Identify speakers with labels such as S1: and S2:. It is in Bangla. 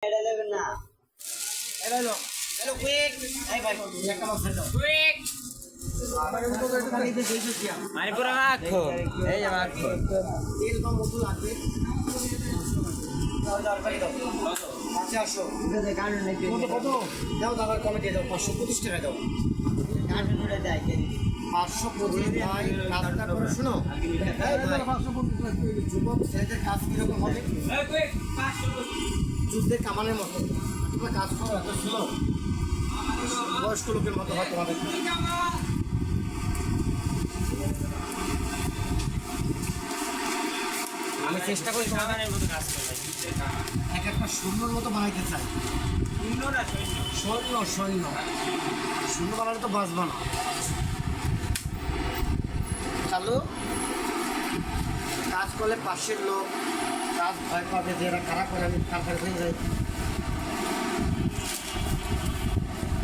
S1: এটা দেবেন না
S2: হ্যালো
S1: হ্যালো কুইক এই ভাই একটা মাছ দাও
S2: কুইক মানে পুরো মাখো এই যে মাখো
S1: তেল বা মধু লাগবে আচ্ছা আসো কত দাও দাবার কমে দিয়ে দাও 525 টাকা দাও 525 ভাই কাজটা করে শোনো যুবক ছেলেদের কাজ কিরকম হবে যুদ্ধের কামানের মতো তোমরা কাজ করো এত শোনো বয়স্ক লোকের মতো হয় তোমাদের আমি চেষ্টা করি
S2: সাধারণের মতো কাজ করবে
S1: এক একটা সৈন্যর মতো বানাইতে চাই
S2: শূন্য না শূন্য
S1: সৈন্য শূন্য বানালে তো বাঁচবা না চালু কাজ করলে পাশের লোক কাজ ভয় পাবে যে এরা খারাপ করে আমি তারপরে হয়ে যাই